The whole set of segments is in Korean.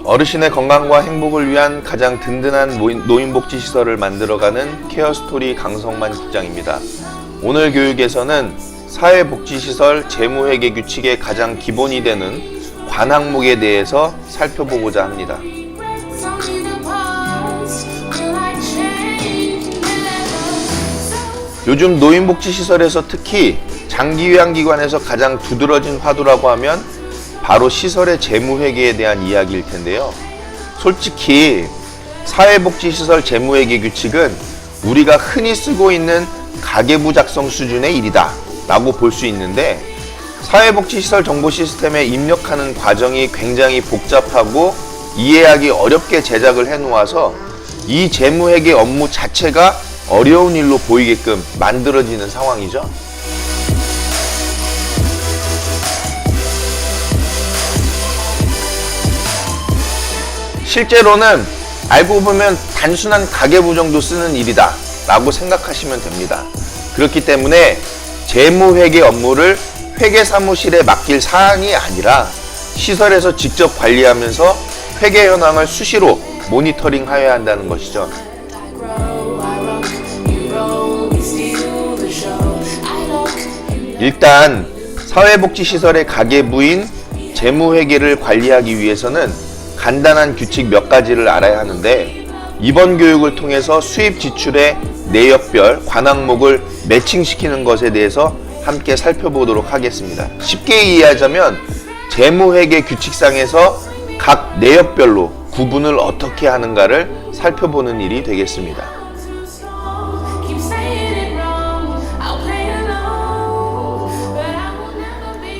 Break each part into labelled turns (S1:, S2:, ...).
S1: 어르신의 건강과 행복을 위한 가장 든든한 노인복지시설을 만들어가는 케어스토리 강성만 국장입니다. 오늘 교육에서는 사회복지시설 재무회계 규칙의 가장 기본이 되는 관 항목에 대해서 살펴보고자 합니다. 요즘 노인복지시설에서 특히 장기요양기관에서 가장 두드러진 화두라고 하면 바로 시설의 재무회계에 대한 이야기일 텐데요. 솔직히 사회복지시설 재무회계 규칙은 우리가 흔히 쓰고 있는 가계부 작성 수준의 일이다 라고 볼 수 있는데, 사회복지시설 정보 시스템에 입력하는 과정이 굉장히 복잡하고 이해하기 어렵게 제작을 해놓아서 이 재무회계 업무 자체가 어려운 일로 보이게끔 만들어지는 상황이죠. 실제로는 알고 보면 단순한 가계부 정도 쓰는 일이다 라고 생각하시면 됩니다. 그렇기 때문에 재무회계 업무를 회계사무실에 맡길 사안이 아니라 시설에서 직접 관리하면서 회계 현황을 수시로 모니터링하여야 한다는 것이죠. 일단 사회복지시설의 가계부인 재무회계를 관리하기 위해서는 간단한 규칙 몇 가지를 알아야 하는데, 이번 교육을 통해서 수입 지출의 내역별 관 항목을 매칭시키는 것에 대해서 함께 살펴보도록 하겠습니다. 쉽게 이해하자면 재무회계 규칙상에서 각 내역별로 구분을 어떻게 하는가를 살펴보는 일이 되겠습니다.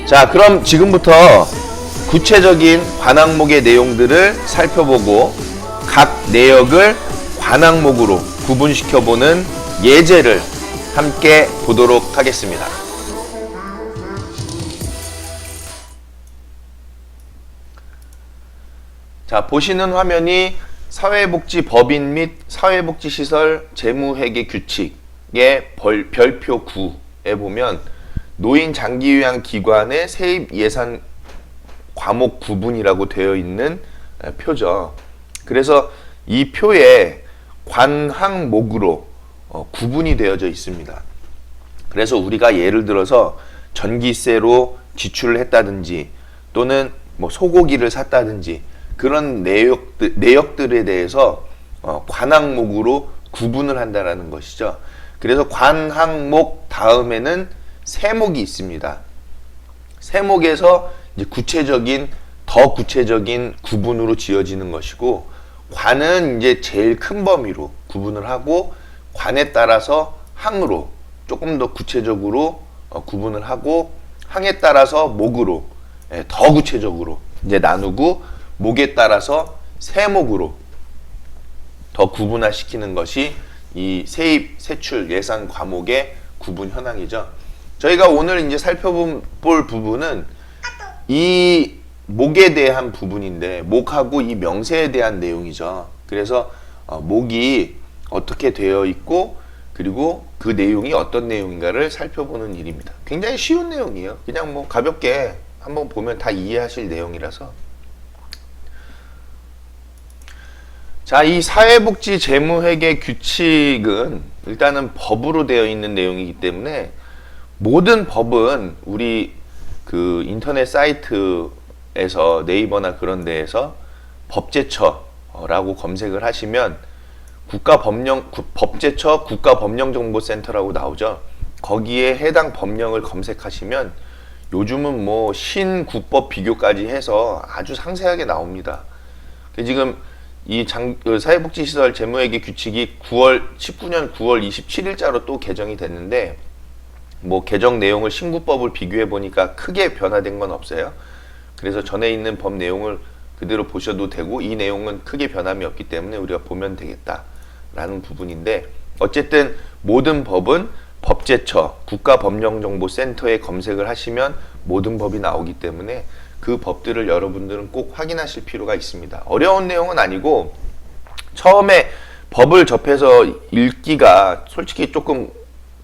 S1: 자, 그럼 지금부터 구체적인 관 항목의 내용들을 살펴보고 각 내역을 관 항목으로 구분시켜보는 예제를 함께 보도록 하겠습니다. 자, 보시는 화면이 사회복지법인 및 사회복지시설 재무회계 규칙의 별표 9에 보면 노인 장기요양 기관의 세입 예산 과목 구분이라고 되어 있는 표죠. 그래서 이 표에 관 항목으로 구분이 되어져 있습니다. 그래서 우리가 예를 들어서 전기세로 지출을 했다든지 또는 뭐 소고기를 샀다든지 그런 내역들에 대해서 관 항목으로 구분을 한다라는 것이죠. 그래서 관 항목 다음에는 세목이 있습니다. 세목에서 이제 더 구체적인 구분으로 지어지는 것이고, 관은 이제 제일 큰 범위로 구분을 하고, 관에 따라서 항으로 조금 더 구체적으로 구분을 하고, 항에 따라서 목으로 더 구체적으로 이제 나누고, 목에 따라서 세목으로 더 구분화시키는 것이 이 세입, 세출, 예산 과목의 구분 현황이죠. 저희가 오늘 이제 살펴볼 부분은 이 목에 대한 부분인데, 목하고 이 명세에 대한 내용이죠. 그래서 목이 어떻게 되어 있고 그리고 그 내용이 어떤 내용인가를 살펴보는 일입니다. 굉장히 쉬운 내용이에요. 그냥 뭐 가볍게 한번 보면 다 이해하실 내용이라서. 자, 이 사회복지 재무회계 규칙은 일단은 법으로 되어 있는 내용이기 때문에, 모든 법은 우리 그 인터넷 사이트에서 네이버나 그런 데에서 법제처라고 검색을 하시면 법제처 국가법령정보센터라고 나오죠. 거기에 해당 법령을 검색하시면 요즘은 뭐 신국법 비교까지 해서 아주 상세하게 나옵니다. 지금 이 사회복지시설 재무회계 규칙이 19년 9월 27일자로 또 개정이 됐는데, 뭐 개정 내용을 신구법을 비교해 보니까 크게 변화된 건 없어요. 그래서 전에 있는 법 내용을 그대로 보셔도 되고, 이 내용은 크게 변함이 없기 때문에 우리가 보면 되겠다라는 부분인데, 어쨌든 모든 법은 법제처 국가법령정보센터에 검색을 하시면 모든 법이 나오기 때문에 그 법들을 여러분들은 꼭 확인하실 필요가 있습니다. 어려운 내용은 아니고, 처음에 법을 접해서 읽기가 솔직히 조금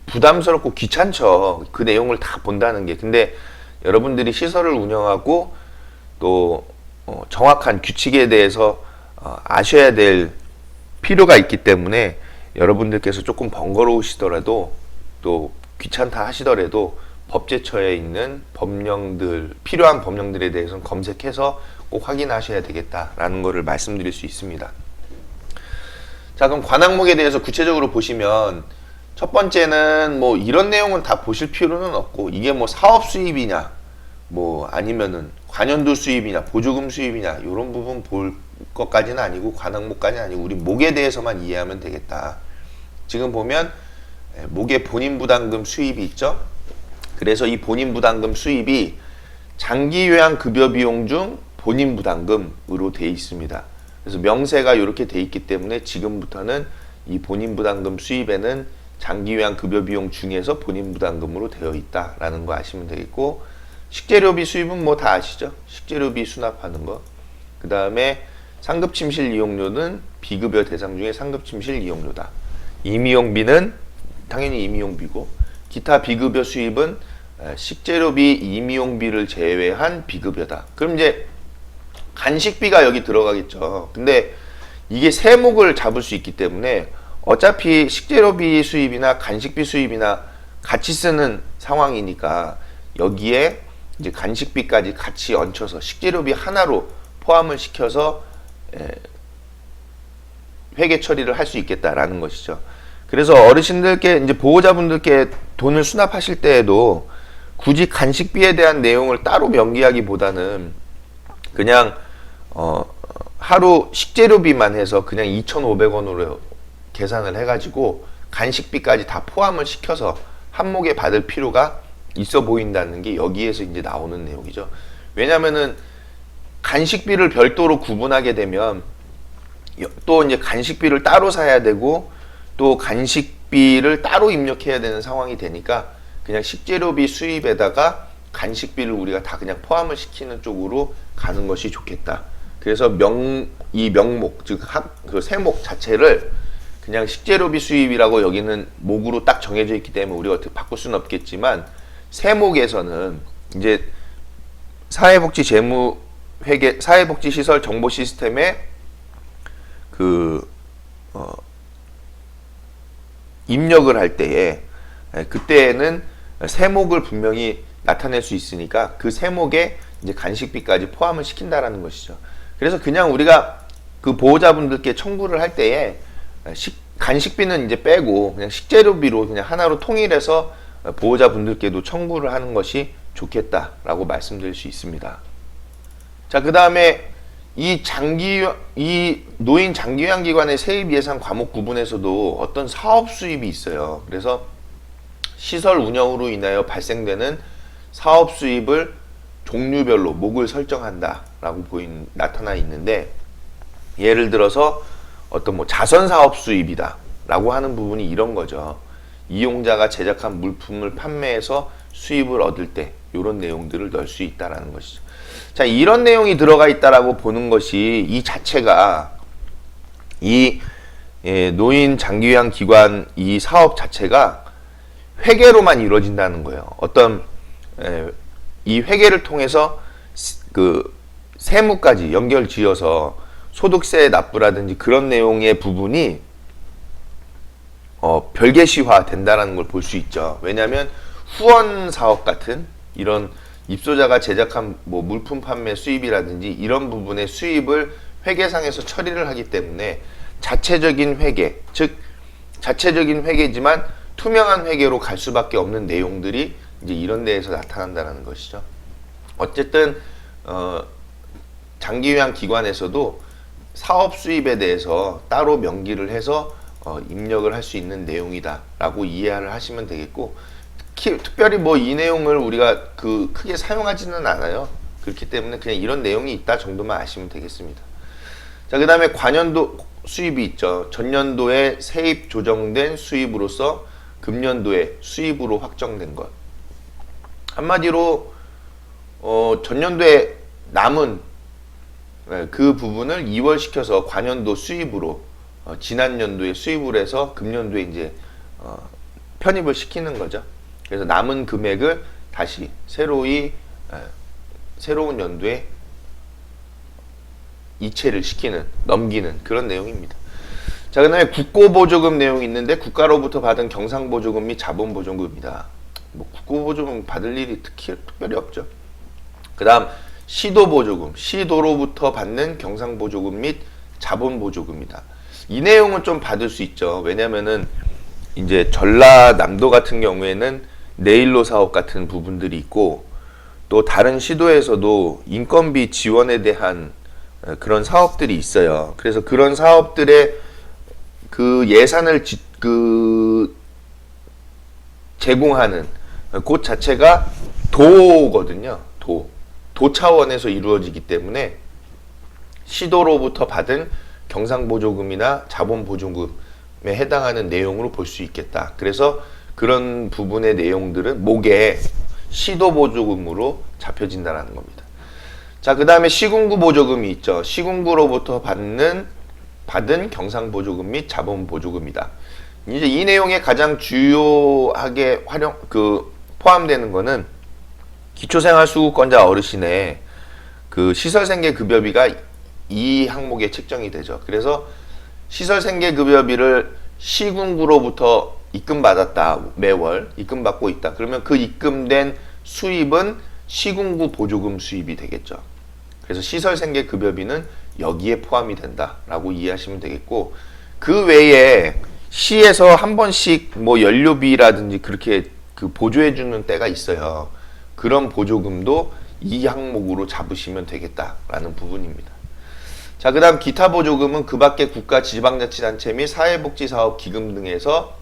S1: 부담스럽고 귀찮죠. 그 내용을 다 본다는 게. 근데 여러분들이 시설을 운영하고 또 정확한 규칙에 대해서 아셔야 될 필요가 있기 때문에 여러분들께서 조금 번거로우시더라도 또 귀찮다 하시더라도 법제처에 있는 법령들, 필요한 법령들에 대해서는 검색해서 꼭 확인하셔야 되겠다라는 것을 말씀드릴 수 있습니다. 자, 그럼 관항목에 대해서 구체적으로 보시면 첫 번째는 뭐 이런 내용은 다 보실 필요는 없고, 이게 뭐 사업 수입이냐 뭐 아니면은 관연도 수입이냐 보조금 수입이냐 이런 부분 볼 것까지는 아니고, 관항목까지는 아니고 우리 목에 대해서만 이해하면 되겠다. 지금 보면 목에 본인부담금 수입이 있죠. 그래서 이 본인부담금 수입이 장기요양급여비용 중 본인부담금으로 되어 있습니다. 그래서 명세가 이렇게 되어 있기 때문에 지금부터는 이 본인부담금 수입에는 장기요양급여비용 중에서 본인부담금으로 되어 있다라는 거 아시면 되겠고, 식재료비 수입은 뭐 다 아시죠? 식재료비 수납하는 거. 그 다음에 상급침실 이용료는 비급여 대상 중에 상급침실 이용료다. 임의용비는 당연히 임의용비고, 기타 비급여 수입은 식재료비, 임의용비를 제외한 비급여다. 그럼 이제 간식비가 여기 들어가겠죠. 근데 이게 세목을 잡을 수 있기 때문에 어차피 식재료비 수입이나 간식비 수입이나 같이 쓰는 상황이니까 여기에 이제 간식비까지 같이 얹혀서 식재료비 하나로 포함을 시켜서 회계 처리를 할 수 있겠다라는 것이죠. 그래서 어르신들께, 이제 보호자분들께 돈을 수납하실 때에도 굳이 간식비에 대한 내용을 따로 명기하기보다는 그냥 하루 식재료비만 해서 그냥 2,500원으로 계산을 해가지고 간식비까지 다 포함을 시켜서 한목에 받을 필요가 있어 보인다는 게 여기에서 이제 나오는 내용이죠. 왜냐면은 간식비를 별도로 구분하게 되면 또 이제 간식비를 따로 사야 되고 또 간식비를 따로 입력해야 되는 상황이 되니까 그냥 식재료비 수입에다가 간식비를 우리가 다 그냥 포함을 시키는 쪽으로 가는 것이 좋겠다. 그래서 이 명목, 즉 그 세목 자체를 그냥 식재료비 수입이라고 여기는 목으로 딱 정해져 있기 때문에 우리가 어떻게 바꿀 수는 없겠지만, 세목에서는 이제 사회복지 재무 회계, 사회복지시설 정보 시스템에 입력을 할 때에 그때에는 세목을 분명히 나타낼 수 있으니까 그 세목에 이제 간식비까지 포함을 시킨다라는 것이죠. 그래서 그냥 우리가 그 보호자분들께 청구를 할 때에 간식비는 이제 빼고 그냥 식재료비로 그냥 하나로 통일해서 보호자분들께도 청구를 하는 것이 좋겠다라고 말씀드릴 수 있습니다. 자, 그 다음에 이 노인 장기요양기관의 세입 예산 과목 구분에서도 어떤 사업 수입이 있어요. 그래서 시설 운영으로 인하여 발생되는 사업 수입을 종류별로 목을 설정한다라고 나타나 있는데, 예를 들어서 어떤 뭐 자선 사업 수입이다라고 하는 부분이 이런 거죠. 이용자가 제작한 물품을 판매해서 수입을 얻을 때 이런 내용들을 넣을 수 있다라는 것이죠. 자, 이런 내용이 들어가 있다라고 보는 것이 이 자체가 이 노인 장기요양 기관 이 사업 자체가 회계로만 이루어진다는 거예요. 어떤 이 회계를 통해서 그 세무까지 연결지어서 소득세 납부라든지 그런 내용의 부분이 별개시화 된다는 걸 볼 수 있죠. 왜냐하면 후원 사업 같은 이런 입소자가 제작한 뭐 물품 판매 수입이라든지 이런 부분의 수입을 회계상에서 처리를 하기 때문에 자체적인 회계, 즉 자체적인 회계지만 투명한 회계로 갈 수밖에 없는 내용들이 이제 이런 데에서 나타난다는 것이죠. 어쨌든 장기요양 기관에서도 사업 수입에 대해서 따로 명기를 해서 입력을 할 수 있는 내용이다라고 이해를 하시면 되겠고, 특별히 뭐 이 내용을 우리가 크게 사용하지는 않아요. 그렇기 때문에 그냥 이런 내용이 있다 정도만 아시면 되겠습니다. 자, 그 다음에 관연도 수입이 있죠. 전년도에 세입 조정된 수입으로서 금년도에 수입으로 확정된 것. 한마디로 전년도에 남은 그 부분을 이월시켜서 관연도 수입으로 지난 연도에 수입을 해서 금년도에 이제 편입을 시키는 거죠. 그래서 남은 금액을 다시 새로운 연도에 이체를 시키는, 넘기는 그런 내용입니다. 자, 그 다음에 국고보조금 내용이 있는데 국가로부터 받은 경상보조금 및 자본보조금이다. 뭐 국고보조금 받을 일이 특별히 없죠. 그 다음 시도보조금, 시도로부터 받는 경상보조금 및 자본보조금이다. 이 내용은 좀 받을 수 있죠. 왜냐면은 이제 전라남도 같은 경우에는 내일로 사업 같은 부분들이 있고 또 다른 시도에서도 인건비 지원에 대한 그런 사업들이 있어요. 그래서 그런 사업들의 그 예산을 제공하는 곳 자체가 도거든요. 도 차원에서 이루어지기 때문에 시도로부터 받은 경상보조금이나 자본보조금에 해당하는 내용으로 볼 수 있겠다. 그래서 그런 부분의 내용들은 목에 시도보조금으로 잡혀진다는 겁니다. 자, 그 다음에 시군구 보조금이 있죠. 시군구로부터 받은 경상보조금 및 자본보조금이다. 이제 이 내용에 가장 주요하게 포함되는 거는 기초생활수급권자 어르신의 그 시설생계급여비가 이 항목에 책정이 되죠. 그래서 시설생계급여비를 시군구로부터 입금받았다. 매월 입금받고 있다. 그러면 그 입금된 수입은 시군구 보조금 수입이 되겠죠. 그래서 시설생계급여비는 여기에 포함이 된다라고 이해하시면 되겠고, 그 외에 시에서 한 번씩 뭐 연료비라든지 그렇게 그 보조해주는 때가 있어요. 그런 보조금도 이 항목으로 잡으시면 되겠다라는 부분입니다. 자, 그 다음 기타 보조금은 그 밖의 국가 지방자치단체 및 사회복지사업 기금 등에서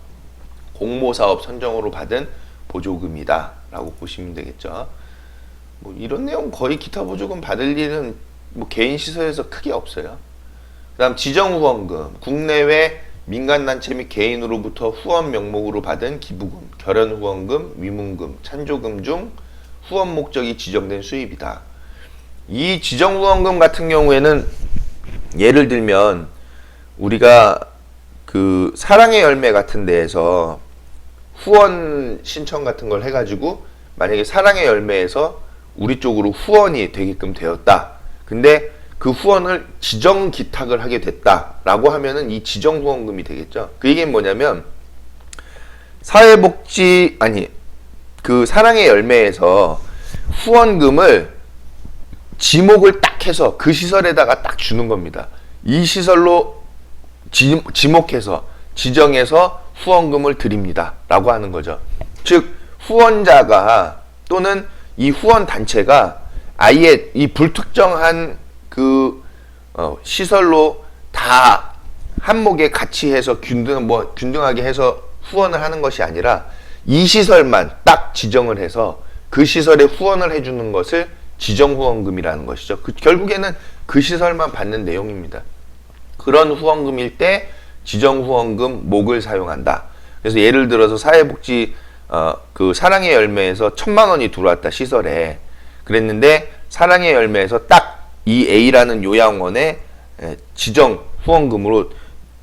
S1: 공모사업 선정으로 받은 보조금이다 라고 보시면 되겠죠. 뭐 이런 내용 거의 기타 보조금 받을 일은 뭐 개인 시설에서 크게 없어요. 그 다음 지정후원금, 국내외 민간단체 및 개인으로부터 후원 명목으로 받은 기부금, 결연후원금, 위문금, 찬조금 중 후원 목적이 지정된 수입이다. 이 지정후원금 같은 경우에는 예를 들면 우리가 그 사랑의 열매 같은 데에서 후원 신청 같은 걸 해가지고 만약에 사랑의 열매에서 우리 쪽으로 후원이 되게끔 되었다. 근데 그 후원을 지정 기탁을 하게 됐다라고 하면은 이 지정 후원금이 되겠죠. 그 얘기는 뭐냐면 그 사랑의 열매에서 후원금을 지목을 딱 해서 그 시설에다가 딱 주는 겁니다. 이 시설로 지목해서 지정해서 후원금을 드립니다 라고 하는 거죠. 즉 후원자가 또는 이 후원 단체가 아예 이 불특정한 그 시설로 다 한목에 같이 해서 균등하게 해서 후원을 하는 것이 아니라 이 시설만 딱 지정을 해서 그 시설에 후원을 해주는 것을 지정후원금이라는 것이죠. 결국에는 그 시설만 받는 내용입니다. 그런 후원금일 때 지정후원금 목을 사용한다. 그래서 예를 들어서 사회복지 그 사랑의 열매에서 1,000만 원이 들어왔다 시설에. 그랬는데 사랑의 열매에서 딱 이 A라는 요양원에 지정 후원금으로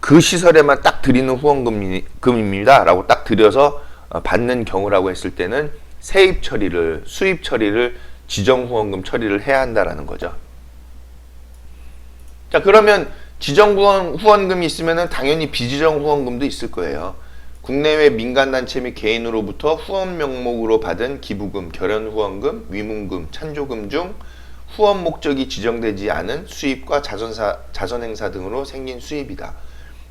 S1: 그 시설에만 딱 드리는 후원금입니다 라고 딱 드려서 받는 경우라고 했을 때는 세입 처리를, 수입 처리를 지정 후원금 처리를 해야 한다라는 거죠. 자, 그러면 지정 후원금이 있으면은 당연히 비지정 후원금도 있을 거예요. 국내외 민간단체 및 개인으로부터 후원 명목으로 받은 기부금, 결연후원금, 위문금, 찬조금 중 후원 목적이 지정되지 않은 수입과 자선행사 등으로 생긴 수입이다.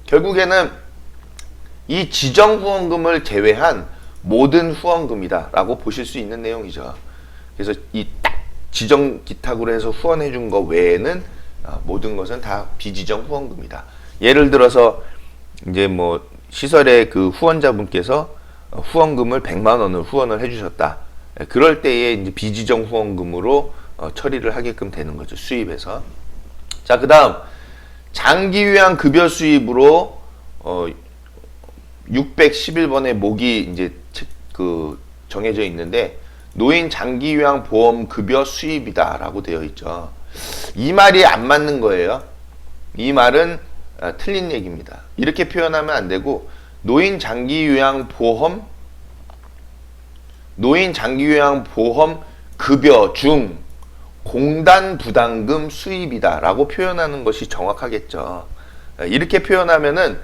S1: 결국에는 이 지정 후원금을 제외한 모든 후원금이다 라고 보실 수 있는 내용이죠. 그래서 이 딱 지정 기탁으로 해서 후원해 준 거 외에는 모든 것은 다 비지정 후원금이다. 예를 들어서 이제 뭐 시설의 그 후원자분께서 후원금을 100만 원을 후원을 해 주셨다. 그럴 때에 이제 비지정 후원금으로 처리를 하게끔 되는 거죠. 수입에서. 자, 그다음 장기 요양 급여 수입으로 611번의 목이 이제 정해져 있는데 노인 장기 요양 보험 급여 수입이다라고 되어 있죠. 이 말이 안 맞는 거예요. 이 말은 틀린 얘기입니다. 이렇게 표현하면 안 되고 노인 장기 요양 보험 급여 중 공단 부담금 수입이다라고 표현하는 것이 정확하겠죠. 이렇게 표현하면은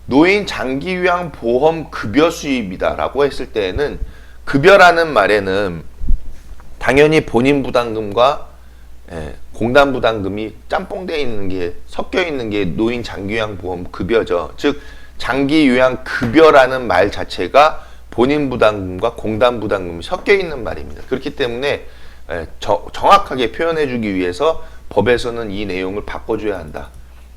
S1: 노인 장기 요양 보험 급여 수입이다라고 했을 때에는 급여라는 말에는 당연히 본인 부담금과 공단 부담금이 짬뽕되어 있는 게 섞여 있는 게 노인 장기 요양 보험 급여죠. 즉 장기 요양 급여라는 말 자체가 본인 부담금과 공단 부담금이 섞여 있는 말입니다. 그렇기 때문에 정확하게 표현해 주기 위해서 법에서는 이 내용을 바꿔줘야 한다.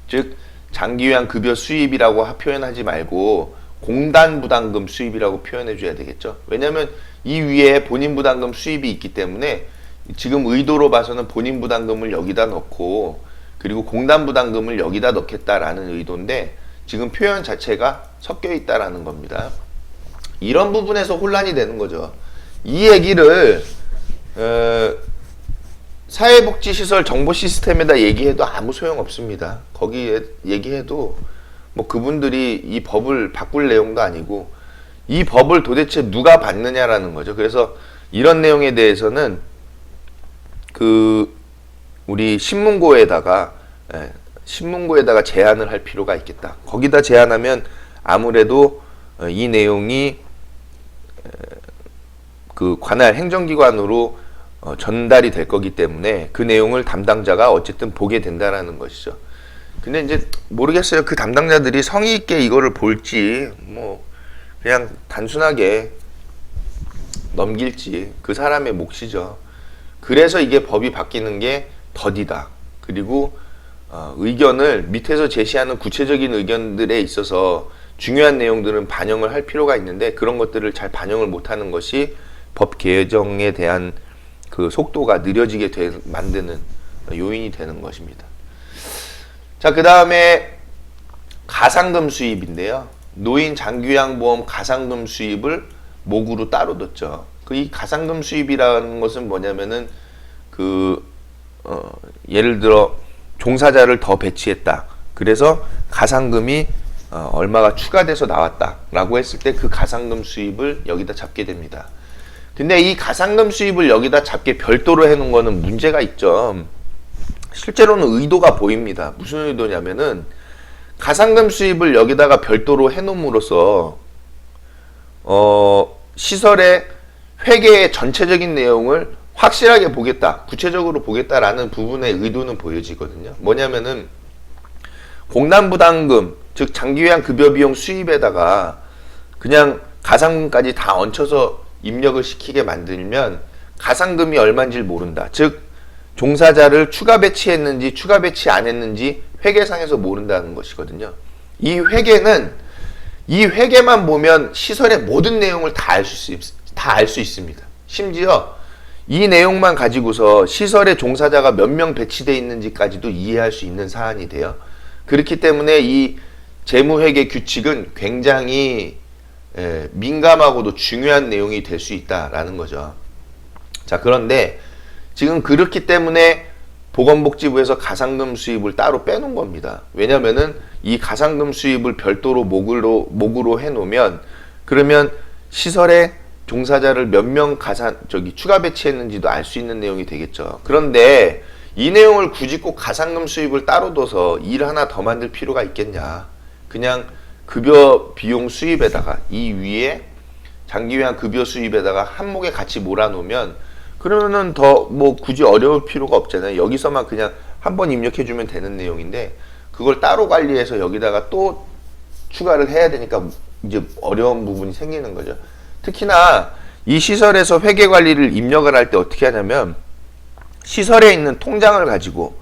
S1: 즉 장기 요양 급여 수입이라고 표현하지 말고 공단 부담금 수입이라고 표현해 줘야 되겠죠. 왜냐하면 이 위에 본인 부담금 수입이 있기 때문에 지금 의도로 봐서는 본인 부담금을 여기다 넣고 그리고 공단 부담금을 여기다 넣겠다라는 의도인데 지금 표현 자체가 섞여 있다라는 겁니다. 이런 부분에서 혼란이 되는 거죠. 이 얘기를 사회복지시설 정보 시스템에다 얘기해도 아무 소용 없습니다. 거기에 얘기해도 뭐 그분들이 이 법을 바꿀 내용도 아니고 이 법을 도대체 누가 받느냐라는 거죠. 그래서 이런 내용에 대해서는 우리 신문고에다가 제안을 할 필요가 있겠다. 거기다 제안하면 아무래도 이 내용이 관할 행정기관으로 전달이 될 거기 때문에 그 내용을 담당자가 어쨌든 보게 된다라는 것이죠. 근데 이제 모르겠어요. 그 담당자들이 성의 있게 이거를 볼지 뭐 그냥 단순하게 넘길지 그 사람의 몫이죠. 그래서 이게 법이 바뀌는 게 더디다. 그리고 의견을 밑에서 제시하는 구체적인 의견들에 있어서 중요한 내용들은 반영을 할 필요가 있는데 그런 것들을 잘 반영을 못하는 것이 법 개정에 대한 그 속도가 느려지게 만드는 요인이 되는 것입니다. 자, 그 다음에 가상금 수입인데요. 노인 장기요양보험 가상금 수입을 목으로 따로 뒀죠. 이 가상금 수입이라는 것은 뭐냐면은 예를 들어 종사자를 더 배치했다. 그래서 가상금이 얼마가 추가돼서 나왔다라고 했을 때 그 가상금 수입을 여기다 잡게 됩니다. 근데 이 가상금 수입을 여기다 잡게 별도로 해놓은 거는 문제가 있죠. 실제로는 의도가 보입니다. 무슨 의도냐면은 가상금 수입을 여기다가 별도로 해놓음으로써 시설의 회계의 전체적인 내용을 확실하게 보겠다, 구체적으로 보겠다라는 부분의 의도는 보여지거든요. 뭐냐면은 공단부담금, 즉 장기요양 급여비용 수입에다가 그냥 가상금까지 다 얹혀서 입력을 시키게 만들면 가상금이 얼마인지 모른다. 즉 종사자를 추가 배치했는지 추가 배치 안 했는지 회계상에서 모른다는 것이거든요. 이 회계만 보면 시설의 모든 내용을 다 알 수 있습니다. 심지어 이 내용만 가지고서 시설에 종사자가 몇 명 배치되어 있는지까지도 이해할 수 있는 사안이 돼요. 그렇기 때문에 이 재무회계 규칙은 굉장히 민감하고도 중요한 내용이 될 수 있다라는 거죠. 자, 그런데 지금 그렇기 때문에 보건복지부에서 가상금 수입을 따로 빼놓은 겁니다. 왜냐면은 이 가상금 수입을 별도로 목으로 해놓으면 그러면 시설에 종사자를 몇 명 추가 배치했는지도 알 수 있는 내용이 되겠죠. 그런데 이 내용을 굳이 꼭 가상금 수입을 따로 둬서 일 하나 더 만들 필요가 있겠냐. 그냥 급여 비용 수입에다가 이 위에 장기요양 급여 수입에다가 한목에 같이 몰아놓으면 그러면은 더 굳이 어려울 필요가 없잖아요. 여기서만 그냥 한번 입력해주면 되는 내용인데 그걸 따로 관리해서 여기다가 또 추가를 해야 되니까 이제 어려운 부분이 생기는 거죠. 특히나 이 시설에서 회계 관리를 입력을 할 때 어떻게 하냐면 시설에 있는 통장을 가지고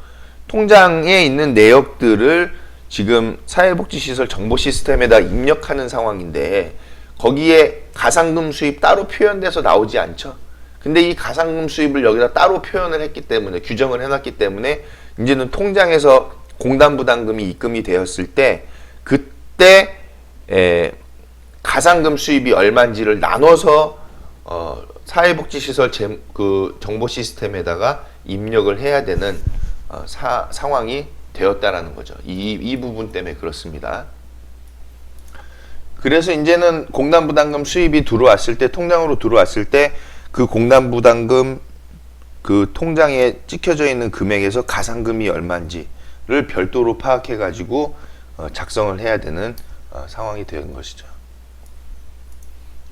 S1: 통장에 있는 내역들을 지금 사회복지시설 정보 시스템에다 입력하는 상황인데 거기에 가상금 수입 따로 표현돼서 나오지 않죠. 근데 이 가상금 수입을 여기다 따로 표현을 했기 때문에 규정을 해놨기 때문에 이제는 통장에서 공단부담금이 입금이 되었을 때 그때 가상금 수입이 얼마인지를 나눠서 사회복지시설 정보 시스템에다가 입력을 해야 되는 상황이 되었다라는 거죠. 이 부분 때문에 그렇습니다. 그래서 이제는 공단부담금 수입이 들어왔을 때 통장으로 들어왔을 때 그 공단부담금 그 통장에 찍혀져 있는 금액에서 가상금이 얼마인지를 별도로 파악해 가지고 작성을 해야 되는 상황이 되는 것이죠.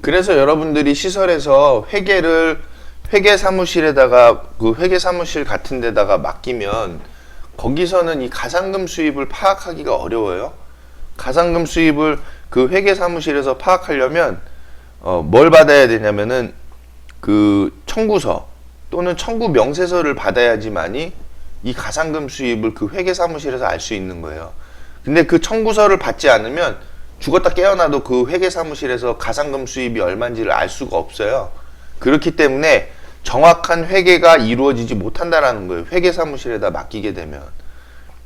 S1: 그래서 여러분들이 시설에서 회계 사무실에다가 그 회계 사무실 같은 데다가 맡기면 거기서는 이 가상금 수입을 파악하기가 어려워요. 가상금 수입을 그 회계 사무실에서 파악하려면 뭘 받아야 되냐면은 그 청구서 또는 청구 명세서를 받아야지만이 이 가상금 수입을 그 회계 사무실에서 알 수 있는 거예요. 근데 그 청구서를 받지 않으면 죽었다 깨어나도 그 회계 사무실에서 가상금 수입이 얼마인지를 알 수가 없어요. 그렇기 때문에 정확한 회계가 이루어지지 못한다라는 거예요. 회계 사무실에다 맡기게 되면.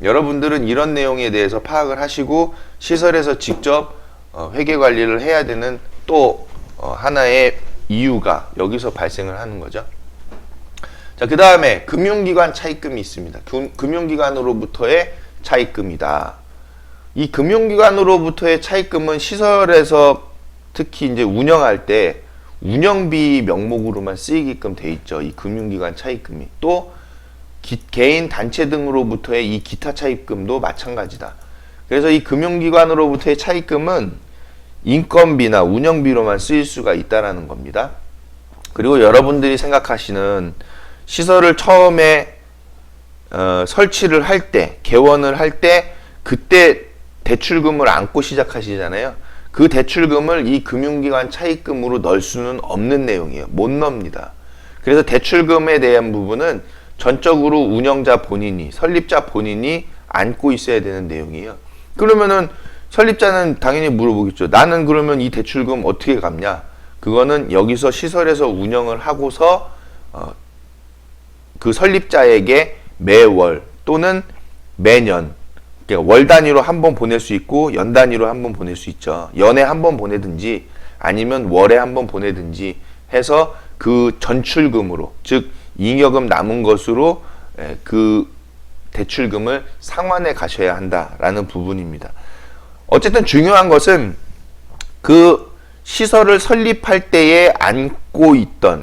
S1: 여러분들은 이런 내용에 대해서 파악을 하시고 시설에서 직접 회계 관리를 해야 되는 또 하나의 이유가 여기서 발생을 하는 거죠. 자, 그 다음에 금융기관 차입금이 있습니다. 금융기관으로부터의 차입금이다. 이 금융기관으로부터의 차입금은 시설에서 특히 이제 운영할 때 운영비 명목으로만 쓰이게끔 돼 있죠. 이 금융기관 차입금이. 또 개인 단체 등으로부터의 이 기타 차입금도 마찬가지다. 그래서 이 금융기관으로부터의 차입금은 인건비나 운영비로만 쓰일 수가 있다라는 겁니다. 그리고 여러분들이 생각하시는 시설을 처음에 설치를 할 때, 개원을 할 때 그때 대출금을 안고 시작하시잖아요. 그 대출금을 이 금융기관 차입금으로 넣을 수는 없는 내용이에요. 못 넣습니다. 그래서 대출금에 대한 부분은 전적으로 운영자 본인이, 설립자 본인이 안고 있어야 되는 내용이에요. 그러면은 설립자는 당연히 물어보겠죠. 나는 그러면 이 대출금 어떻게 갚냐? 그거는 여기서 시설에서 운영을 하고서 그 설립자에게 매월 또는 매년, 그러니까 월 단위로 한 번 보낼 수 있고 연 단위로 한 번 보낼 수 있죠. 연에 한 번 보내든지 아니면 월에 한 번 보내든지 해서 그 전출금으로, 즉 잉여금 남은 것으로 그 대출금을 상환해 가셔야 한다라는 부분입니다. 어쨌든 중요한 것은 그 시설을 설립할 때에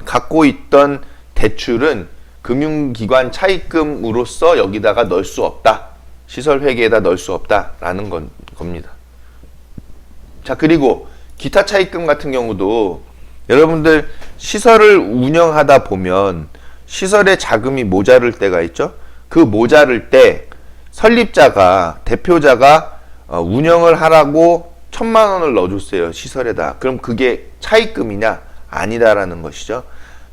S1: 갖고 있던 대출은 금융기관 차입금으로서 여기다가 넣을 수 없다. 시설 회계에다 넣을 수 없다라는 겁니다. 자, 그리고 기타 차입금 같은 경우도 여러분들 시설을 운영하다 보면 시설의 자금이 모자랄 때가 있죠. 그 모자랄 때 설립자가, 대표자가 운영을 하라고 1,000만 원을 넣어줬어요. 시설에다. 그럼 그게 차입금이냐? 아니다라는 것이죠.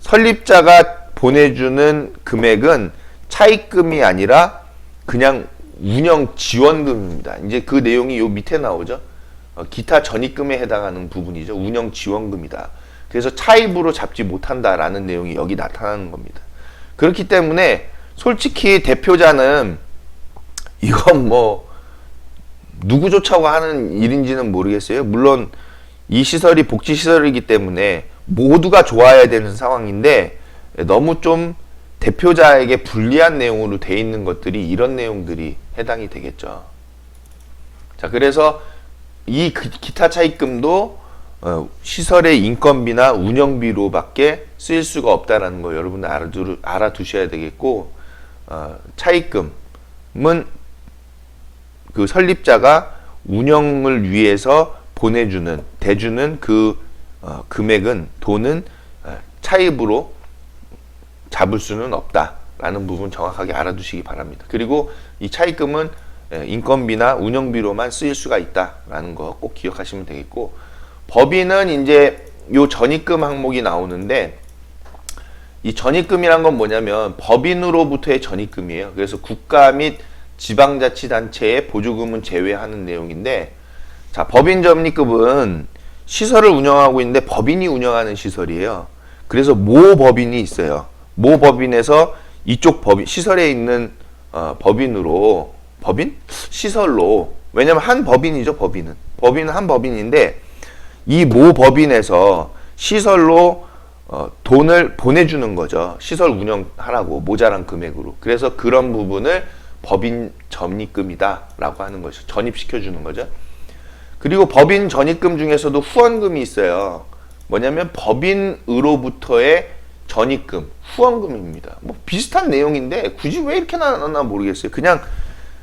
S1: 설립자가 보내주는 금액은 차입금이 아니라 그냥 운영 지원금입니다. 이제 그 내용이 요 밑에 나오죠. 기타 전입금에 해당하는 부분이죠. 운영 지원금이다. 그래서 차입으로 잡지 못한다라는 내용이 여기 나타나는 겁니다. 그렇기 때문에 솔직히 대표자는 이건 뭐 누구조차가 하는 일인지는 모르겠어요. 물론 이 시설이 복지시설이기 때문에 모두가 좋아야 되는 상황인데 너무 좀 대표자에게 불리한 내용으로 돼 있는 것들이 이런 내용들이 해당이 되겠죠. 자, 그래서 이 기타 차입금도 시설의 인건비나 운영비로밖에 쓰일 수가 없다라는 거 여러분 알아두셔야 되겠고, 차입금은 그 설립자가 운영을 위해서 대주는 그 금액은, 돈은 차입으로 잡을 수는 없다라는 부분 정확하게 알아두시기 바랍니다. 그리고 이 차입금은 인건비나 운영비로만 쓰일 수가 있다라는 거 꼭 기억하시면 되겠고, 법인은 이제 요 전입금 항목이 나오는데, 이 전입금이란 건 뭐냐면 법인으로부터의 전입금이에요. 그래서 국가 및 지방자치단체의 보조금은 제외하는 내용인데, 자, 법인 전입금은 시설을 운영하고 있는데 법인이 운영하는 시설이에요. 그래서 모 법인이 있어요. 모 법인에서 이쪽 법인, 시설에 있는 시설로, 왜냐면 한 법인이죠. 법인은 한 법인인데 이 모 법인에서 시설로 돈을 보내주는 거죠. 시설 운영하라고 모자란 금액으로. 그래서 그런 부분을 법인 전입금이다 라고 하는 것이죠. 전입시켜주는 거죠. 그리고 법인 전입금 중에서도 후원금이 있어요. 뭐냐면 법인으로부터의 전입금, 후원금입니다. 뭐 비슷한 내용인데 굳이 왜 이렇게 나눴나 모르겠어요. 그냥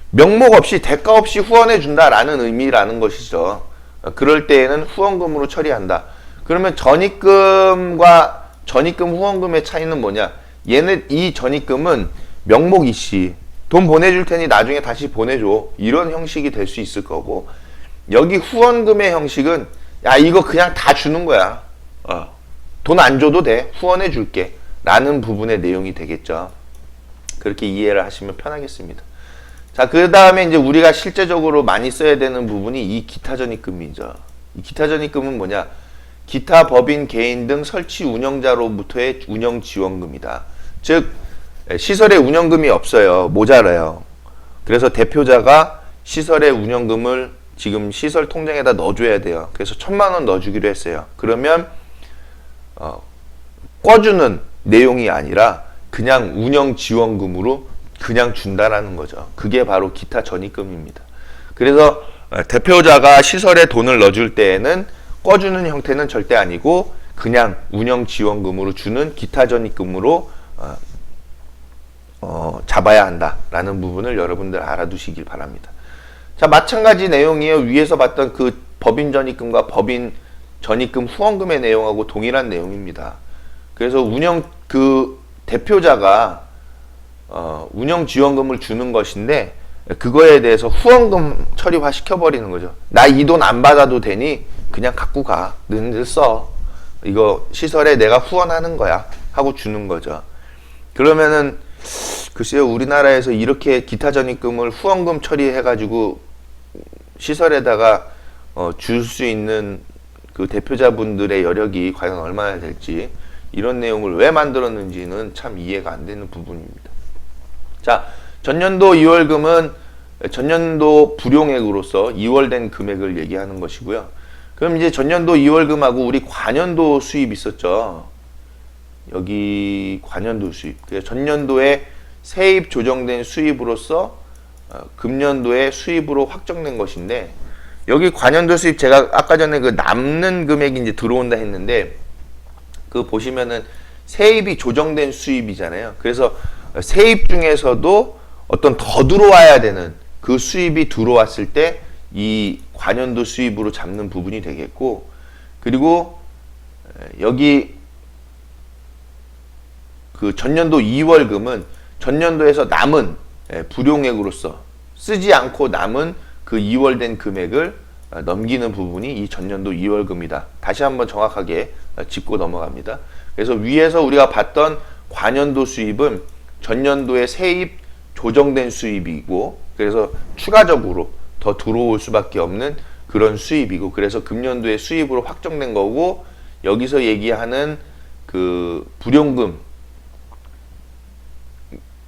S1: 명목 없이 대가 없이 후원해 준다라는 의미라는 것이죠. 그럴 때에는 후원금으로 처리한다. 그러면 전입금과 전입금 후원금의 차이는 뭐냐? 이 전입금은 명목 이씨 돈 보내줄 테니 나중에 다시 보내줘, 이런 형식이 될 수 있을 거고, 여기 후원금의 형식은 야 이거 그냥 다 주는 거야. 돈 안 줘도 돼, 후원해 줄게 라는 부분의 내용이 되겠죠. 그렇게 이해를 하시면 편하겠습니다. 자, 그 다음에 이제 우리가 실제적으로 많이 써야 되는 부분이 이 기타 전입금이죠. 이 기타 전입금은 뭐냐? 기타 법인 개인 등 설치 운영자로부터의 운영 지원금이다. 즉 시설의 운영금이 없어요. 모자라요. 그래서 대표자가 시설의 운영금을 지금 시설 통장에다 넣어줘야 돼요. 그래서 1,000만 원 넣어주기로 했어요. 그러면 꿔주는 내용이 아니라 그냥 운영 지원금으로 그냥 준다라는 거죠. 그게 바로 기타 전입금입니다. 그래서 대표자가 시설에 돈을 넣어줄 때에는 꿔주는 형태는 절대 아니고 그냥 운영 지원금으로 주는 기타 전입금으로 잡아야 한다라는 부분을 여러분들 알아두시길 바랍니다. 자, 마찬가지 내용이에요. 위에서 봤던 그 법인 전입금과 법인 전입금 후원금의 내용하고 동일한 내용입니다. 그래서 대표자가 운영 지원금을 주는 것인데 그거에 대해서 후원금 처리화 시켜버리는 거죠. 나 이 돈 안 받아도 되니 그냥 갖고 가, 너희들 써, 이거 시설에 내가 후원하는 거야 하고 주는 거죠. 그러면은 글쎄요, 우리나라에서 이렇게 기타 전입금을 후원금 처리해가지고 시설에다가 줄 수 있는 그 대표자분들의 여력이 과연 얼마나 될지, 이런 내용을 왜 만들었는지는 참 이해가 안 되는 부분입니다. 자, 전년도 2월금은 전년도 불용액으로서 2월된 금액을 얘기하는 것이고요. 그럼 이제 전년도 2월금하고 우리 관연도 수입 있었죠. 여기 관연도 수입. 전년도에 세입 조정된 수입으로서 금년도에 수입으로 확정된 것인데, 여기 관연도 수입 제가 아까 전에 그 남는 금액이 이제 들어온다 했는데, 그 보시면은 세입이 조정된 수입이잖아요. 그래서 세입 중에서도 어떤 더 들어와야 되는 그 수입이 들어왔을 때 이 관연도 수입으로 잡는 부분이 되겠고, 그리고 여기 그 전년도 2월금은 전년도에서 남은 불용액으로서 쓰지 않고 남은 그 2월된 금액을 넘기는 부분이 이 전년도 2월금이다. 다시 한번 정확하게 짚고 넘어갑니다. 그래서 위에서 우리가 봤던 관연도 수입은 전년도에 세입 조정된 수입이고, 그래서 추가적으로 더 들어올 수밖에 없는 그런 수입이고, 그래서 금년도에 수입으로 확정된 거고, 여기서 얘기하는 그 불용금,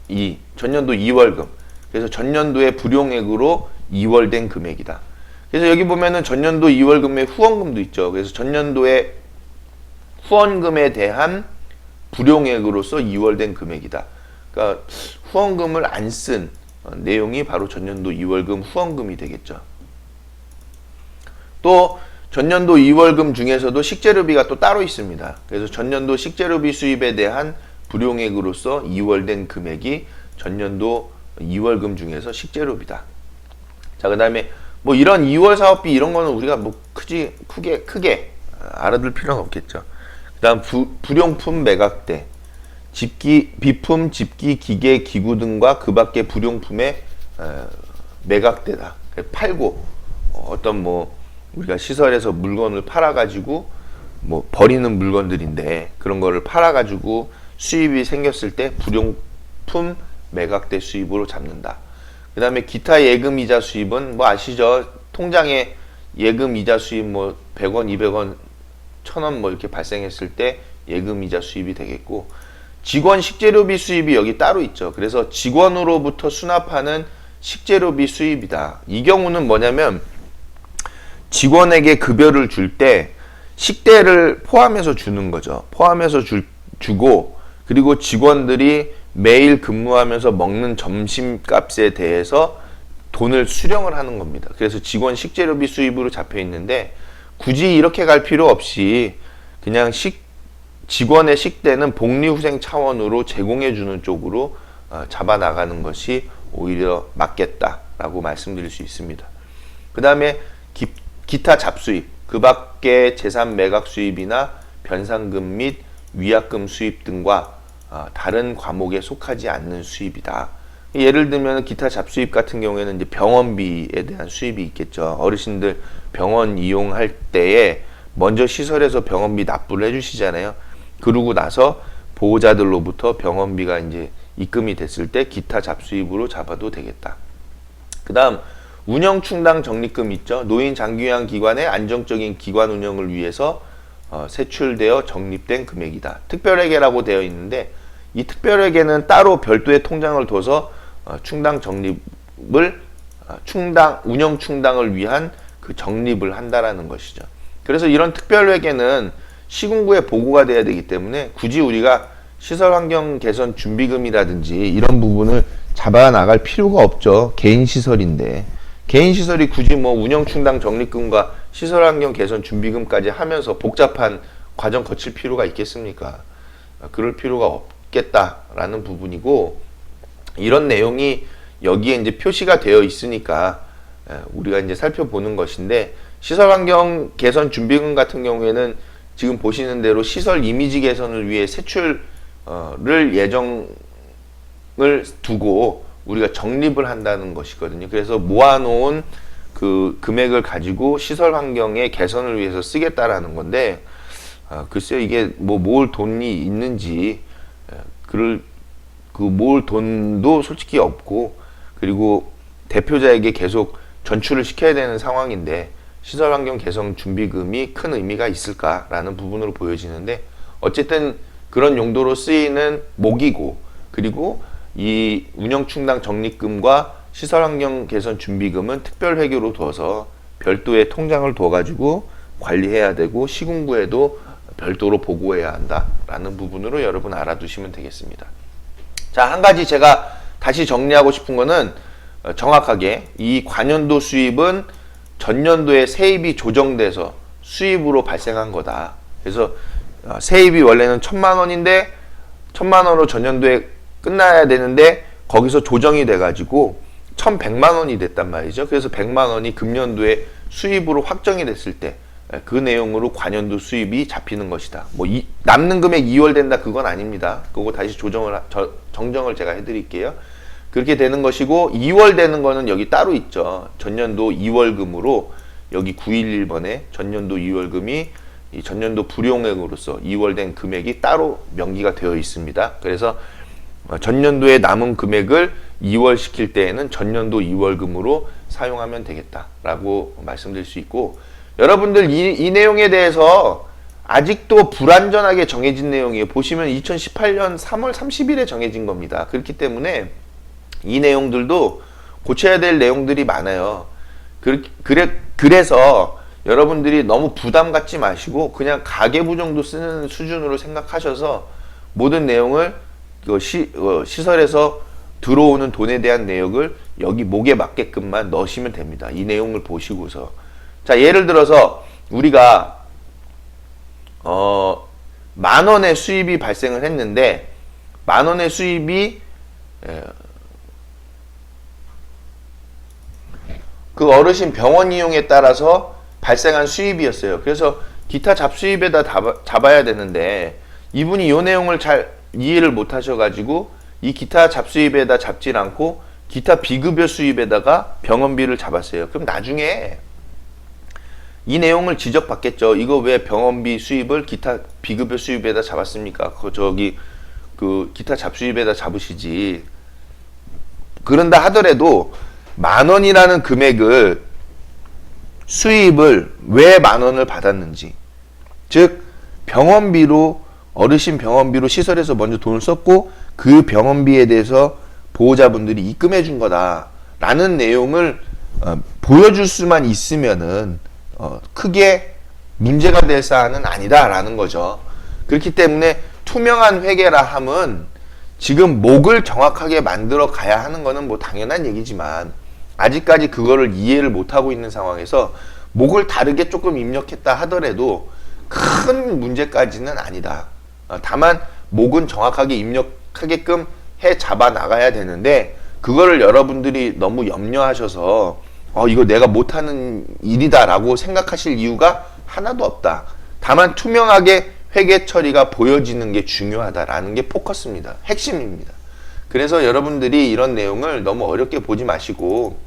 S1: 이 전년도 2월금, 그래서 전년도에 불용액으로 2월된 금액이다. 그래서 여기 보면은 전년도 2월금에 후원금도 있죠. 그래서 전년도에 후원금에 대한 불용액으로서 2월된 금액이다. 그러니까 후원금을 안 쓴 내용이 바로 전년도 2월금 후원금이 되겠죠. 또 전년도 2월금 중에서도 식재료비가 또 따로 있습니다. 그래서 전년도 식재료비 수입에 대한 불용액으로서 2월된 금액이 전년도 2월금 중에서 식재료비다. 자, 그 다음에 뭐 이런 2월 사업비 이런 거는 우리가 뭐 크게 알아둘 필요는 없겠죠. 그 다음 불용품 매각대, 비품, 집기, 기계, 기구 등과 그 밖의 불용품의 매각대다. 팔고 어떤 뭐 우리가 시설에서 물건을 팔아가지고 뭐 버리는 물건들인데 그런 거를 팔아가지고 수입이 생겼을 때 불용품 매각대 수입으로 잡는다. 그 다음에 기타 예금 이자 수입은 뭐 아시죠? 통장에 예금 이자 수입 뭐 100원, 200원, 1000원 뭐 이렇게 발생했을 때 예금 이자 수입이 되겠고, 직원 식재료비 수입이 여기 따로 있죠. 그래서 직원으로부터 수납하는 식재료비 수입이다. 이 경우는 뭐냐면 직원에게 급여를 줄 때 식대를 포함해서 주는 거죠. 포함해서 주고, 그리고 직원들이 매일 근무하면서 먹는 점심값에 대해서 돈을 수령을 하는 겁니다. 그래서 직원 식재료비 수입으로 잡혀 있는데, 굳이 이렇게 갈 필요 없이 그냥 직원의 식대는 복리후생 차원으로 제공해주는 쪽으로 잡아 나가는 것이 오히려 맞겠다라고 말씀드릴 수 있습니다. 그 다음에 기타 잡수입, 그 밖에 재산 매각 수입이나 변상금 및 위약금 수입 등과 다른 과목에 속하지 않는 수입이다. 예를 들면 기타 잡수입 같은 경우에는 이제 병원비에 대한 수입이 있겠죠. 어르신들 병원 이용할 때에 먼저 시설에서 병원비 납부를 해주시잖아요. 그러고 나서 보호자들로부터 병원비가 이제 입금이 됐을 때 기타 잡수입으로 잡아도 되겠다. 그 다음 운영충당 적립금 있죠. 노인 장기요양 기관의 안정적인 기관 운영을 위해서 세출되어 적립된 금액이다. 특별회계라고 되어 있는데 이 특별회계는 따로 별도의 통장을 둬서 충당 적립을 운영 충당을 위한 그 적립을 한다라는 것이죠. 그래서 이런 특별회계는 시군구에 보고가 돼야 되기 때문에 굳이 우리가 시설환경 개선 준비금이라든지 이런 부분을 잡아 나갈 필요가 없죠. 개인 시설인데 개인 시설이 굳이 뭐 운영 충당 적립금과 시설환경 개선 준비금까지 하면서 복잡한 과정 거칠 필요가 있겠습니까? 그럴 필요가 없겠다라는 부분이고, 이런 내용이 여기에 이제 표시가 되어 있으니까 우리가 이제 살펴보는 것인데, 시설환경 개선 준비금 같은 경우에는 지금 보시는 대로 시설 이미지 개선을 위해 세출을 예정을 두고 우리가 적립을 한다는 것이거든요. 그래서 모아놓은 그 금액을 가지고 시설 환경의 개선을 위해서 쓰겠다라는 건데, 글쎄요, 이게 뭐 모을 돈이 있는지, 모을 돈도 솔직히 없고, 그리고 대표자에게 계속 전출을 시켜야 되는 상황인데 시설환경 개선 준비금이 큰 의미가 있을까라는 부분으로 보여지는데, 어쨌든 그런 용도로 쓰이는 목이고, 그리고 이 운영충당 적립금과 시설환경 개선 준비금은 특별회계로 둬서 별도의 통장을 둬가지고 관리해야 되고 시군구에도 별도로 보고해야 한다라는 부분으로 여러분 알아두시면 되겠습니다. 자, 한 가지 제가 다시 정리하고 싶은 거는, 정확하게 이 관연도 수입은 전년도에 세입이 조정돼서 수입으로 발생한 거다. 그래서 세입이 원래는 1,000만 원인데 1,000만 원으로 전년도에 끝나야 되는데 거기서 조정이 돼가지고 1,100만 원이 됐단 말이죠. 그래서 100만 원이 금년도에 수입으로 확정이 됐을 때 그 내용으로 관연도 수입이 잡히는 것이다. 뭐 남는 금액 2월 된다 그건 아닙니다. 그거 다시 정정을 제가 해드릴게요. 그렇게 되는 것이고, 2월 되는 거는 여기 따로 있죠. 전년도 2월금으로 여기 911번에 전년도 2월금이 이 전년도 불용액으로서 2월 된 금액이 따로 명기가 되어 있습니다. 그래서 전년도에 남은 금액을 2월 시킬 때에는 전년도 2월금으로 사용하면 되겠다라고 말씀드릴 수 있고, 여러분들 이 내용에 대해서 아직도 불완전하게 정해진 내용이에요. 보시면 2018년 3월 30일에 정해진 겁니다. 그렇기 때문에 이 내용들도 고쳐야 될 내용들이 많아요. 그래서 여러분들이 너무 부담 갖지 마시고 그냥 가계부 정도 쓰는 수준으로 생각하셔서 모든 내용을 시설에서 들어오는 돈에 대한 내역을 여기 목에 맞게끔만 넣으시면 됩니다. 이 내용을 보시고서. 자, 예를 들어서 우리가 10,000원의 수입이 발생을 했는데, 10,000원의 수입이 그 어르신 병원 이용에 따라서 발생한 수입이었어요. 그래서 기타 잡수입에다 잡아야 되는데 이분이 이 내용을 잘 이해를 못 하셔가지고 이 기타 잡수입에다 잡질 않고 기타 비급여 수입에다가 병원비를 잡았어요. 그럼 나중에 이 내용을 지적받겠죠. 이거 왜 병원비 수입을 기타 비급여 수입에다 잡았습니까? 그 기타 잡수입에다 잡으시지. 그런다 하더라도 10,000원이라는 금액을 수입을 왜 10,000원을 받았는지, 즉 병원비로, 어르신 병원비로 시설에서 먼저 돈을 썼고 그 병원비에 대해서 보호자분들이 입금해 준 거다라는 내용을 보여줄 수만 있으면은 크게 문제가 될 사안은 아니다라는 거죠. 그렇기 때문에 투명한 회계라 함은 지금 목을 정확하게 만들어 가야 하는 거는 뭐 당연한 얘기지만, 아직까지 그거를 이해를 못하고 있는 상황에서 목을 다르게 조금 입력했다 하더라도 큰 문제까지는 아니다. 다만 목은 정확하게 입력하게끔 해 잡아 나가야 되는데 그거를 여러분들이 너무 염려하셔서 이거 내가 못하는 일이다라고 생각하실 이유가 하나도 없다. 다만 투명하게 회계 처리가 보여지는 게 중요하다라는 게 포커스입니다. 핵심입니다. 그래서 여러분들이 이런 내용을 너무 어렵게 보지 마시고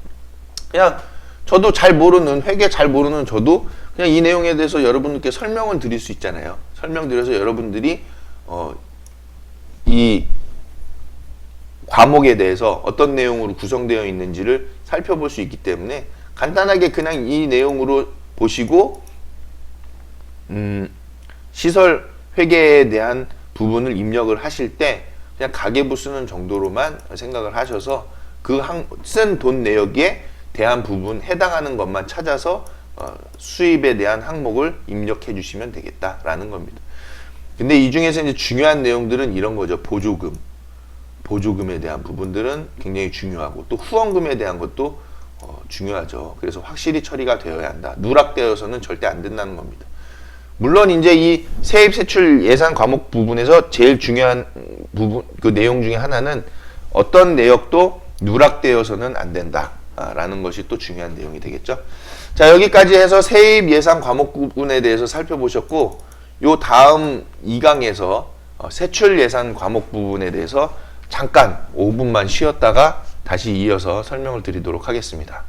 S1: 그냥 저도 잘 모르는 회계 잘 모르는 저도 그냥 이 내용에 대해서 여러분들께 설명을 드릴 수 있잖아요. 설명드려서 여러분들이 이 과목에 대해서 어떤 내용으로 구성되어 있는지를 살펴볼 수 있기 때문에 간단하게 그냥 이 내용으로 보시고 시설 회계에 대한 부분을 입력을 하실 때 그냥 가계부 쓰는 정도로만 생각을 하셔서 그 쓴 돈 내역에 대한 부분 해당하는 것만 찾아서 수입에 대한 항목을 입력해 주시면 되겠다라는 겁니다. 근데 이 중에서 이제 중요한 내용들은 이런 거죠. 보조금에 대한 부분들은 굉장히 중요하고 또 후원금에 대한 것도 중요하죠. 그래서 확실히 처리가 되어야 한다. 누락되어서는 절대 안 된다는 겁니다. 물론 이제 이 세입 세출 예산 과목 부분에서 제일 중요한 부분 그 내용 중에 하나는 어떤 내역도 누락되어서는 안 된다라는 것이 또 중요한 내용이 되겠죠. 자, 여기까지 해서 세입 예산 과목 부분에 대해서 살펴보셨고 요 다음 2강에서 세출 예산 과목 부분에 대해서 잠깐 5분만 쉬었다가 다시 이어서 설명을 드리도록 하겠습니다.